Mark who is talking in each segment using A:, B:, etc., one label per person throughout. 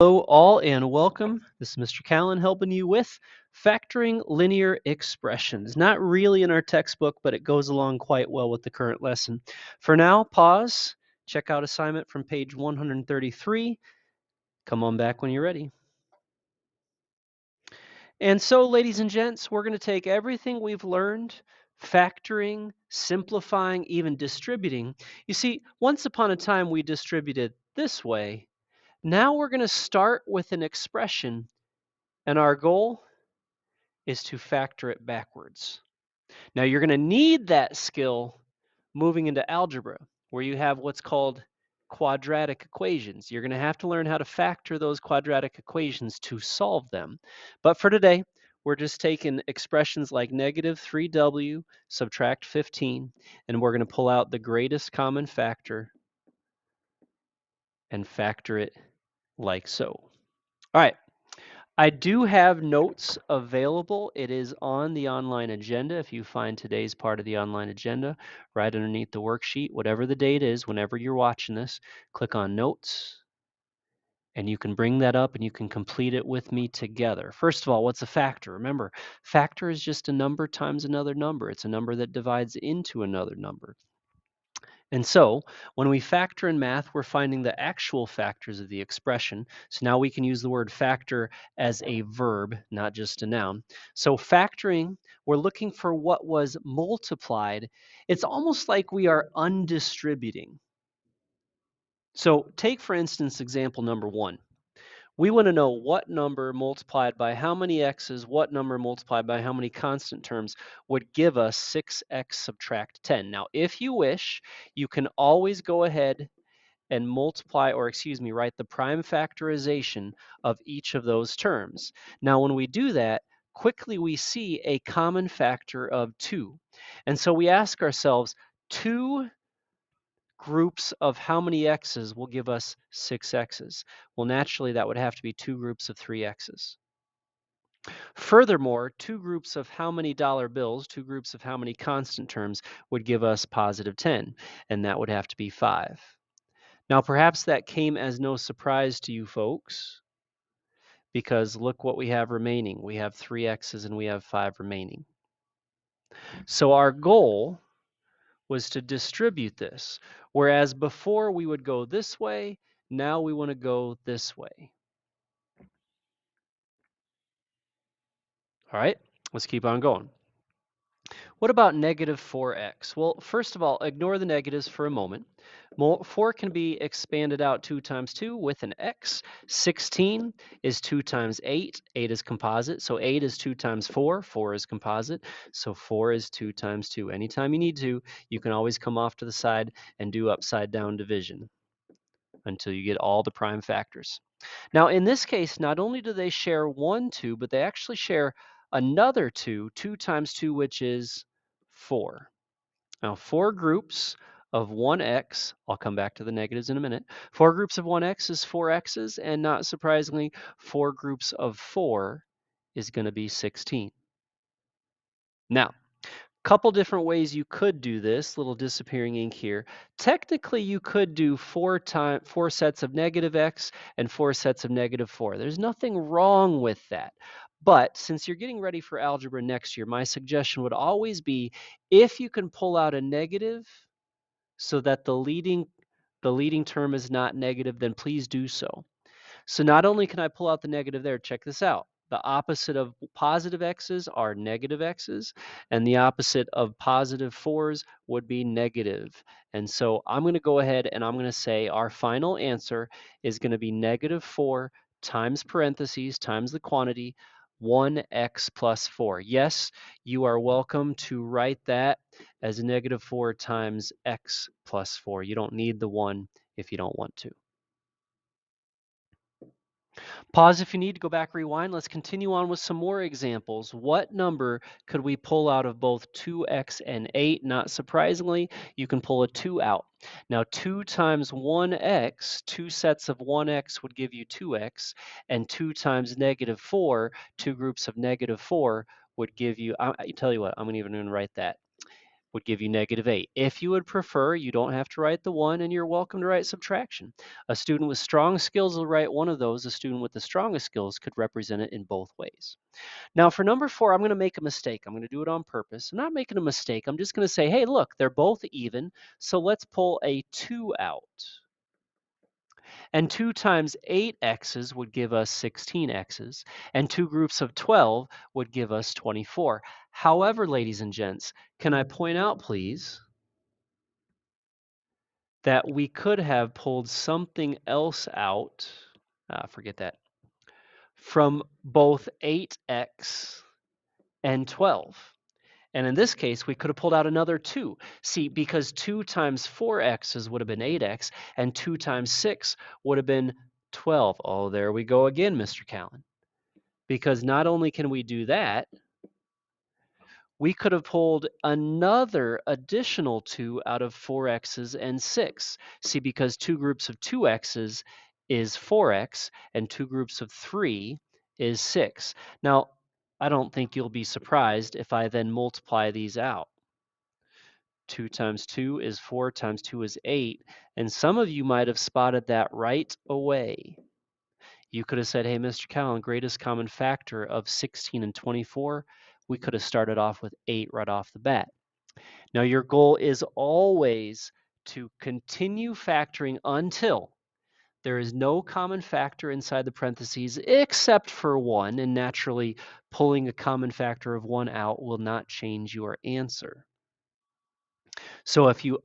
A: Hello all and welcome. This is Mr. Callan helping you with factoring linear expressions. Not really in our textbook, but it goes along quite well with the current lesson. For now, pause, check out assignment from page 133. Come on back when you're ready. And so, ladies and gents, we're going to take everything we've learned, factoring, simplifying, even distributing. You see, once upon a time we distributed this way. Now we're going to start with an expression, and our goal is to factor it backwards. Now you're going to need that skill moving into algebra, where you have what's called quadratic equations. You're going to have to learn how to factor those quadratic equations to solve them. But for today, we're just taking expressions like negative 3w subtract 15, and we're going to pull out the greatest common factor and factor it like so. All right. I do have notes available. It is on the online agenda. If you find today's part of the online agenda, right underneath the worksheet, whatever the date is, whenever you're watching this, click on notes, and you can bring that up and you can complete it with me together. First of all, what's a factor? Remember, factor is just a number times another number. It's a number that divides into another number. And so when we factor in math, we're finding the actual factors of the expression. So now we can use the word factor as a verb, not just a noun. So factoring, we're looking for what was multiplied. It's almost like we are undistributing. So take, for instance, example number 1. We want to know what number multiplied by how many x's, what number multiplied by how many constant terms would give us 6x subtract 10. Now, if you wish, you can always go ahead and multiply, or excuse me, write the prime factorization of each of those terms. Now, when we do that, quickly we see a common factor of 2. And so we ask ourselves, 2 groups of how many x's will give us 6x's? Well, naturally, that would have to be 2 groups of 3x's. Furthermore, 2 groups of how many dollar bills, 2 groups of how many constant terms would give us positive 10, and that would have to be 5. Now, perhaps that came as no surprise to you folks, because look what we have remaining. We have 3 x's and we have 5 remaining. So our goal was to distribute this. Whereas before we would go this way, now we want to go this way. All right, let's keep on going. What about negative 4x? Well, first of all, ignore the negatives for a moment. 4 can be expanded out 2 times 2 with an x. 16 is 2 times 8. 8 is composite. So 8 is 2 times 4. 4 is composite. So 4 is 2 times 2. Anytime you need to, you can always come off to the side and do upside down division until you get all the prime factors. Now, in this case, not only do they share 1, 2, but they actually share another 2. 2 times 2, which is 4. Now, 4 groups of 1x, I'll come back to the negatives in a minute. 4 groups of 1x is 4x's, and not surprisingly, 4 groups of 4 is going to be 16. Now, couple different ways you could do this, little disappearing ink here. Technically, you could do 4 sets of negative x and 4 sets of negative 4. There's nothing wrong with that. But since you're getting ready for algebra next year, my suggestion would always be, if you can pull out a negative so that the leading term is not negative, then please do so. So not only can I pull out the negative there, check this out. The opposite of positive x's are negative x's, and the opposite of positive 4's would be negative. And so I'm going to go ahead and I'm going to say our final answer is going to be negative 4 times parentheses times the quantity 1x plus 4. Yes, you are welcome to write that as a negative 4 times x plus 4. You don't need the 1 if you don't want to. Pause if you need to go back, rewind. Let's continue on with some more examples. What number could we pull out of both 2x and 8? Not surprisingly, you can pull a 2 out. Now, 2 times 1x, 2 sets of 1x would give you 2x, and 2 times negative 4, 2 groups of negative 4 would give you, I tell you what, I'm even going to write that. would give you -8. If you would prefer, you don't have to write the 1, and you're welcome to write subtraction. A student with strong skills will write one of those. A student with the strongest skills could represent it in both ways. Now for number 4, I'm going to make a mistake. I'm going to do it on purpose. I'm not making a mistake. I'm just going to say, hey, look, they're both even, so let's pull a 2 out. And 2 times 8 x's would give us 16 x's, and 2 groups of 12 would give us 24. However, ladies and gents, can I point out, please, that we could have pulled something else out, forget that, from both 8x and 12. And in this case, we could have pulled out another 2. See, because 2 times 4x's would have been 8x, and 2 times 6 would have been 12. Oh, there we go again, Mr. Callan. Because not only can we do that, we could have pulled another additional 2 out of 4x's and 6. See, because 2 groups of 2x's is 4x, and 2 groups of 3 is 6. Now, I don't think you'll be surprised if I then multiply these out. 2 times 2 is 4 times 2 is 8, and some of you might have spotted that right away. You could have said, hey, Mr. Callan, greatest common factor of 16 and 24, we could have started off with 8 right off the bat. Now your goal is always to continue factoring until there is no common factor inside the parentheses except for 1, and naturally pulling a common factor of 1 out will not change your answer. So if you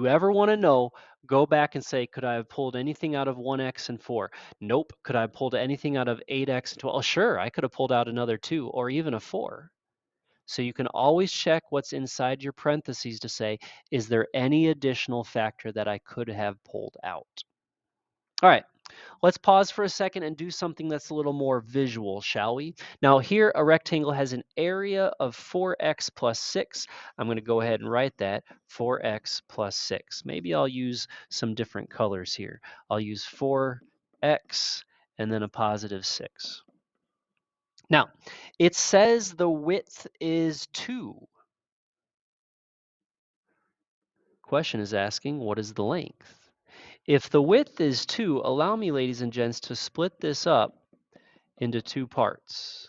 A: ever want to know, go back and say, could I have pulled anything out of 1x and 4? Nope. Could I have pulled anything out of 8x and 12? Oh, sure, I could have pulled out another 2 or even a 4. So you can always check what's inside your parentheses to say, is there any additional factor that I could have pulled out? All right. Let's pause for a second and do something that's a little more visual, shall we? Now here, a rectangle has an area of 4x plus 6. I'm going to go ahead and write that, 4x plus 6. Maybe I'll use some different colors here. I'll use 4x and then a positive 6. Now, it says the width is 2. Question is asking, what is the length? If the width is 2, allow me, ladies and gents, to split this up into 2 parts.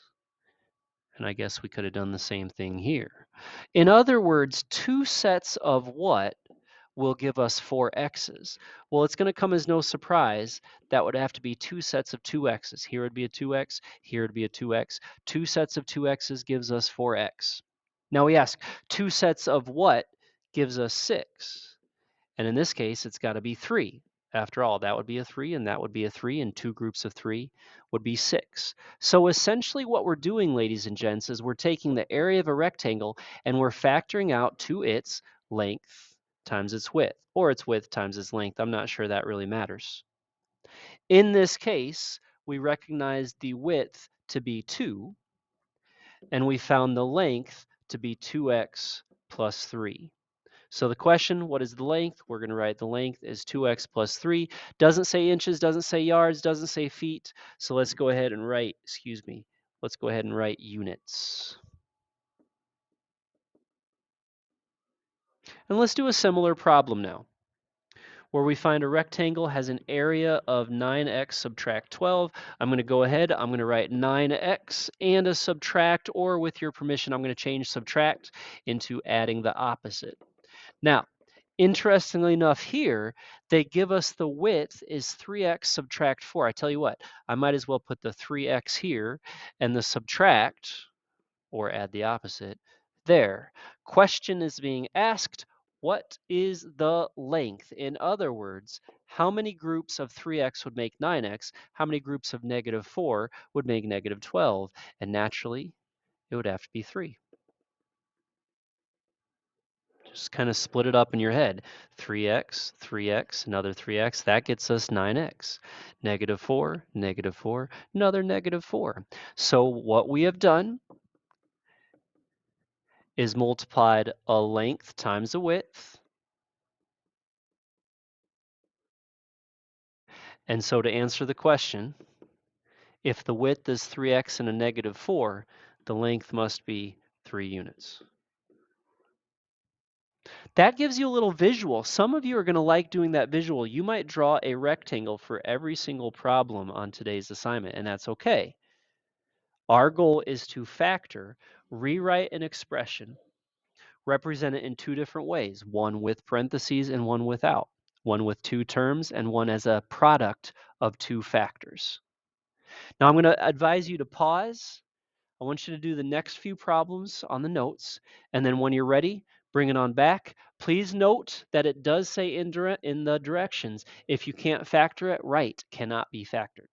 A: And I guess we could have done the same thing here. In other words, 2 sets of what will give us 4 x's? Well, it's going to come as no surprise that would have to be 2 sets of 2 x's. Here would be a 2x, here would be a 2x. 2 sets of 2 x's gives us 4x. Now we ask, 2 sets of what gives us 6? And in this case, it's got to be 3. After all, that would be a 3, and that would be a 3, and 2 groups of 3 would be 6. So essentially what we're doing, ladies and gents, is we're taking the area of a rectangle and we're factoring out to its length times its width, or its width times its length. I'm not sure that really matters. In this case, we recognize the width to be 2, and we found the length to be 2x plus 3. So the question, what is the length? We're going to write the length is 2x plus 3. Doesn't say inches, doesn't say yards, doesn't say feet. So let's go ahead and write, let's go ahead and write units. And let's do a similar problem now, where we find a rectangle has an area of 9x subtract 12. I'm going to go ahead, I'm going to write 9x and a subtract, or with your permission, I'm going to change subtract into adding the opposite. Now, interestingly enough here, they give us the width is 3x subtract 4. I tell you what, I might as well put the 3x here and the subtract, or add the opposite, there. Question is being asked, what is the length? In other words, how many groups of 3x would make 9x? How many groups of -4 would make -12? And naturally, it would have to be 3. Just kind of split it up in your head. 3x, 3x, another 3x. That gets us 9x. -4, -4, another -4. So what we have done is multiplied a length times a width. And so to answer the question, if the width is 3x and a -4, the length must be 3 units. That gives you a little visual. Some of you are going to like doing that visual. You might draw a rectangle for every single problem on today's assignment, and that's okay. Our goal is to factor, rewrite an expression, represent it in two different ways, one with parentheses and one without, one with two terms and one as a product of two factors. Now I'm going to advise you to pause. I want you to do the next few problems on the notes, and then when you're ready, bring it on back. Please note that it does say in the directions, if you can't factor it, right cannot be factored.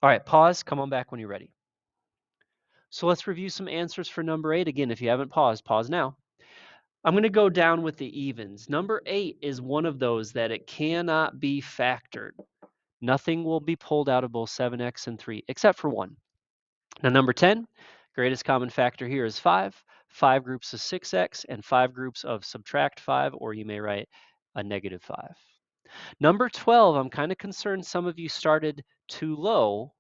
A: All right, pause, come on back when you're ready. So let's review some answers for number 8. Again, if you haven't paused, pause now. I'm going to go down with the evens. Number 8 is one of those that it cannot be factored. Nothing will be pulled out of both 7x and 3, except for 1. Now, number 10, greatest common factor here is 5. 5 groups of 6x and 5 groups of subtract 5, or you may write a negative 5. Number 12, I'm kind of concerned some of you started too low,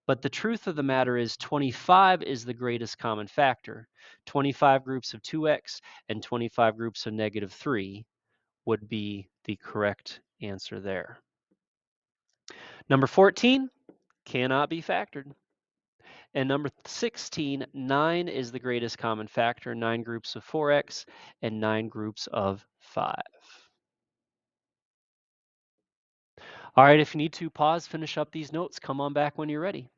A: but the truth of the matter is 25 is the greatest common factor. 25 groups of 2x and 25 groups of negative 3 would be the correct answer there. Number 14 cannot be factored. And number 16, 9 is the greatest common factor, 9 groups of 4x and 9 groups of 5. All right, if you need to pause, finish up these notes, come on back when you're ready.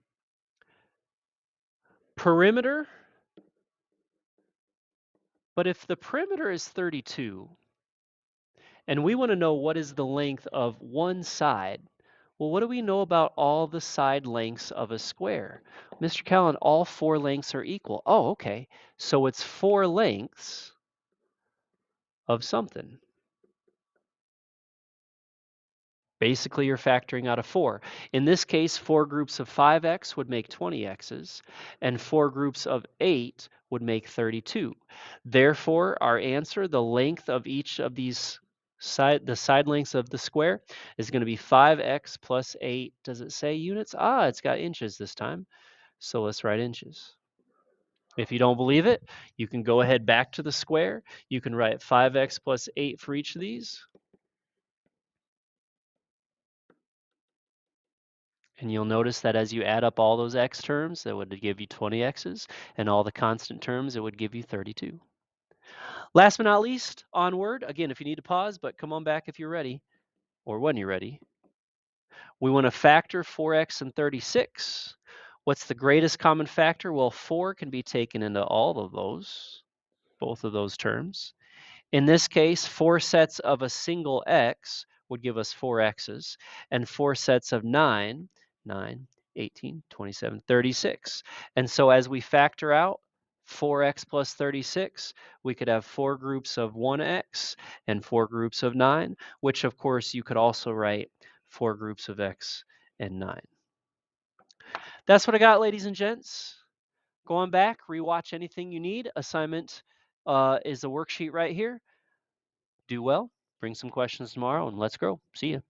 A: Perimeter, but if the perimeter is 32, and we want to know what is the length of one side, well, what do we know about all the side lengths of a square? Mr. Callan, all 4 lengths are equal. Oh, okay. So it's 4 lengths of something. Basically, you're factoring out a 4. In this case, 4 groups of 5x would make 20x's, and 4 groups of 8 would make 32. Therefore, our answer, the length of each of these the side lengths of the square is going to be 5x plus 8. Does it say units? It's got inches this time. So let's write inches. If you don't believe it, you can go ahead back to the square. You can write 5x plus 8 for each of these. And you'll notice that as you add up all those x terms, that would give you 20 x's, and all the constant terms, it would give you 32. Last but not least, onward. Again, if you need to pause, but come on back if you're ready, or when you're ready. We want to factor 4x and 36. What's the greatest common factor? Well, 4 can be taken into all of those, both of those terms. In this case, 4 sets of a single x would give us 4 x's, and 4 sets of 9, 18, 27, 36. And so as we factor out 4x plus 36, we could have 4 groups of 1x and 4 groups of 9, which of course you could also write 4 groups of x and 9. That's what I got, ladies and gents. Go on back, rewatch anything you need. Assignment is a worksheet right here. Do well, bring some questions tomorrow, and let's grow. See you.